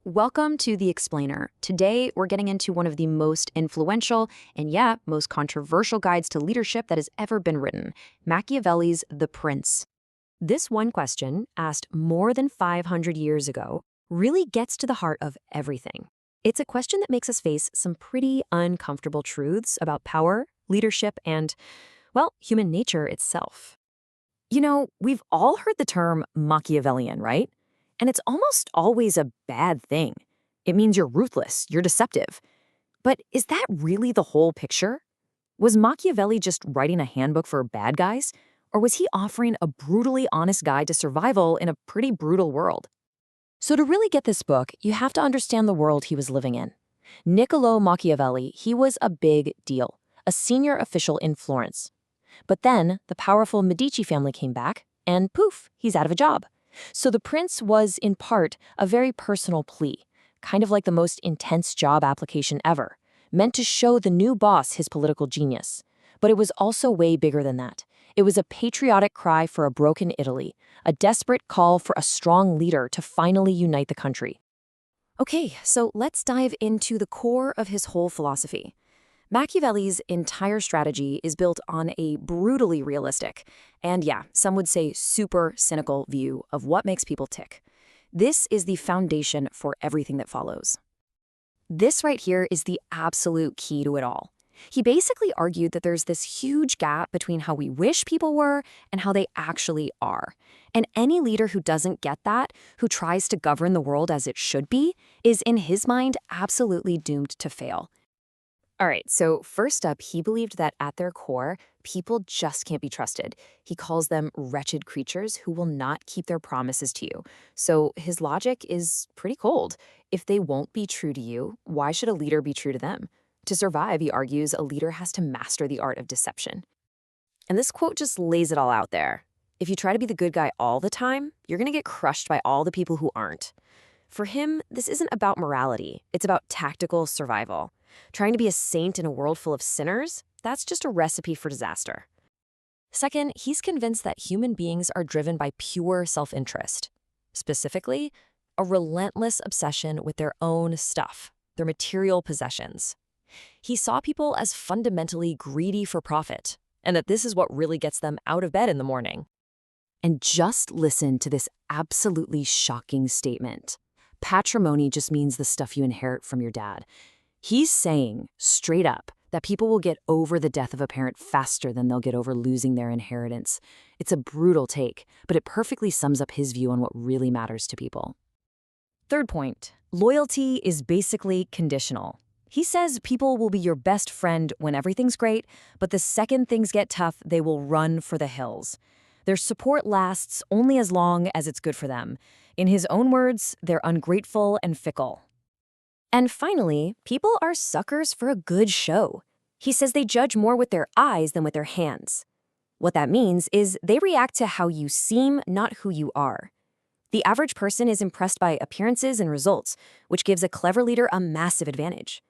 Welcome to The Explainer. Today, we're getting into one of the most influential and, yeah, most controversial guides to leadership that has ever been written, Machiavelli's The Prince. This one question, asked more than 500 years ago, really gets to the heart of everything. It's a question that makes us face some pretty uncomfortable truths about power, leadership, and, well, human nature itself. We've all heard the term Machiavellian, right? And it's almost always a bad thing. It means you're ruthless, you're deceptive. But is that really the whole picture? Was Machiavelli just writing a handbook for bad guys? Or was he offering a brutally honest guide to survival in a pretty brutal world? So to really get this book, you have to understand the world he was living in. Niccolò Machiavelli, he was a big deal, a senior official in Florence. But then the powerful Medici family came back, and poof, he's out of a job. So the prince was, in part, a very personal plea, kind of like the most intense job application ever, meant to show the new boss his political genius. But it was also way bigger than that. It was a patriotic cry for a broken Italy, a desperate call for a strong leader to finally unite the country. Okay, so let's dive into the core of his whole philosophy. Machiavelli's entire strategy is built on a brutally realistic, and yeah, some would say super cynical view of what makes people tick. This is the foundation for everything that follows. This right here is the absolute key to it all. He basically argued that there's this huge gap between how we wish people were and how they actually are. And any leader who doesn't get that, who tries to govern the world as it should be, is in his mind absolutely doomed to fail. All right, so first up, he believed that at their core, people just can't be trusted. He calls them wretched creatures who will not keep their promises to you. So his logic is pretty cold. If they won't be true to you, why should a leader be true to them? To survive, he argues, a leader has to master the art of deception. And this quote just lays it all out there. If you try to be the good guy all the time, you're going to get crushed by all the people who aren't. For him, this isn't about morality. It's about tactical survival. Trying to be a saint in a world full of sinners, that's just a recipe for disaster. Second, he's convinced that human beings are driven by pure self-interest. Specifically, a relentless obsession with their own stuff, their material possessions. He saw people as fundamentally greedy for profit, and that this is what really gets them out of bed in the morning. And just listen to this absolutely shocking statement. Patrimony just means the stuff you inherit from your dad. He's saying, straight up, that people will get over the death of a parent faster than they'll get over losing their inheritance. It's a brutal take, but it perfectly sums up his view on what really matters to people. Third point, loyalty is basically conditional. He says people will be your best friend when everything's great, but the second things get tough, they will run for the hills. Their support lasts only as long as it's good for them. In his own words, they're ungrateful and fickle. And finally, people are suckers for a good show. He says they judge more with their eyes than with their hands. What that means is they react to how you seem, not who you are. The average person is impressed by appearances and results, which gives a clever leader a massive advantage.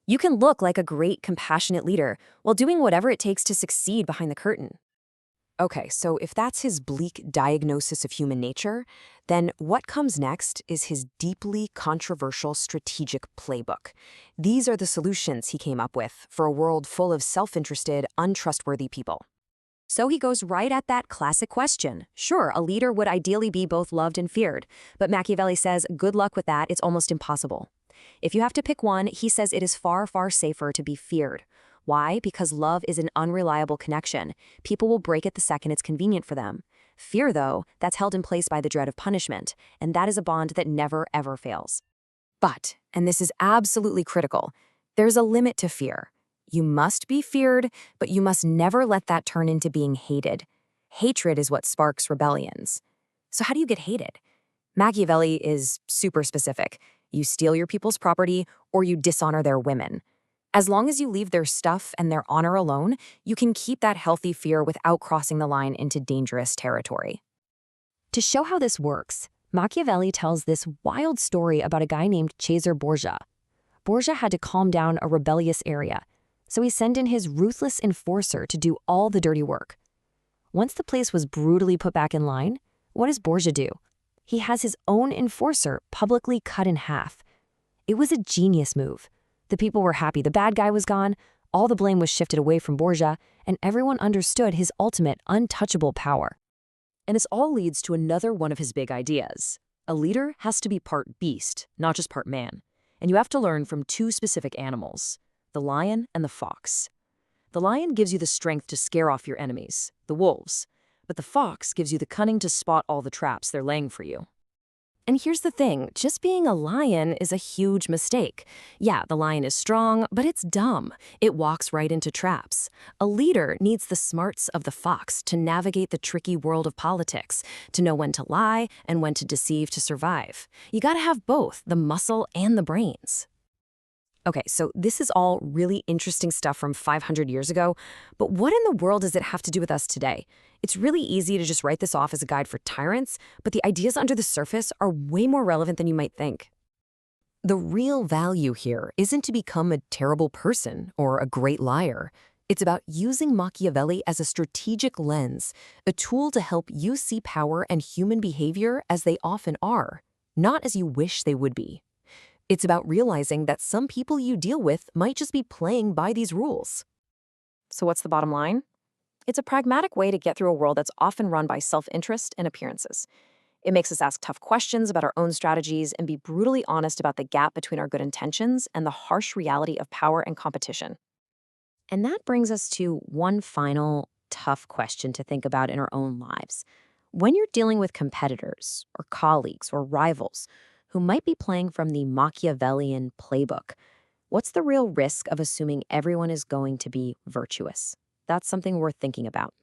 You can look like a great, compassionate leader while doing whatever it takes to succeed behind the curtain. Okay, so if that's his bleak diagnosis of human nature, then what comes next is his deeply controversial strategic playbook. These are the solutions he came up with for a world full of self-interested, untrustworthy people. So he goes right at that classic question. Sure, a leader would ideally be both loved and feared, but Machiavelli says, good luck with that, it's almost impossible. If you have to pick one, he says it is far, far safer to be feared. Why? Because love is an unreliable connection. People will break it the second it's convenient for them. Fear, though, that's held in place by the dread of punishment, and that is a bond that never, ever fails. But, and this is absolutely critical, there's a limit to fear. You must be feared, but you must never let that turn into being hated. Hatred is what sparks rebellions. So how do you get hated? Machiavelli is super specific. You steal your people's property, or you dishonor their women. As long as you leave their stuff and their honor alone, you can keep that healthy fear without crossing the line into dangerous territory. To show how this works, Machiavelli tells this wild story about a guy named Cesare Borgia. Borgia had to calm down a rebellious area, so he sent in his ruthless enforcer to do all the dirty work. Once the place was brutally put back in line, what does Borgia do? he has his own enforcer publicly cut in half. It was a genius move. The people were happy the bad guy was gone, all the blame was shifted away from Borgia, and everyone understood his ultimate, untouchable power. And this all leads to another one of his big ideas. A leader has to be part beast, not just part man. And you have to learn from two specific animals, the lion and the fox. The lion gives you the strength to scare off your enemies, the wolves, but the fox gives you the cunning to spot all the traps they're laying for you. And here's the thing, just being a lion is a huge mistake. Yeah, the lion is strong, but it's dumb. It walks right into traps. A leader needs the smarts of the fox to navigate the tricky world of politics, to know when to lie and when to deceive to survive. You gotta have both, the muscle and the brains. Okay, so this is all really interesting stuff from 500 years ago, but what in the world does it have to do with us today? It's really easy to just write this off as a guide for tyrants, but the ideas under the surface are way more relevant than you might think. The real value here isn't to become a terrible person or a great liar. It's about using Machiavelli as a strategic lens, a tool to help you see power and human behavior as they often are, not as you wish they would be. It's about realizing that some people you deal with might just be playing by these rules. So what's the bottom line? It's a pragmatic way to get through a world that's often run by self-interest and appearances. It makes us ask tough questions about our own strategies and be brutally honest about the gap between our good intentions and the harsh reality of power and competition. And that brings us to one final tough question to think about in our own lives. When you're dealing with competitors or colleagues or rivals who might be playing from the Machiavellian playbook, what's the real risk of assuming everyone is going to be virtuous? That's something worth thinking about.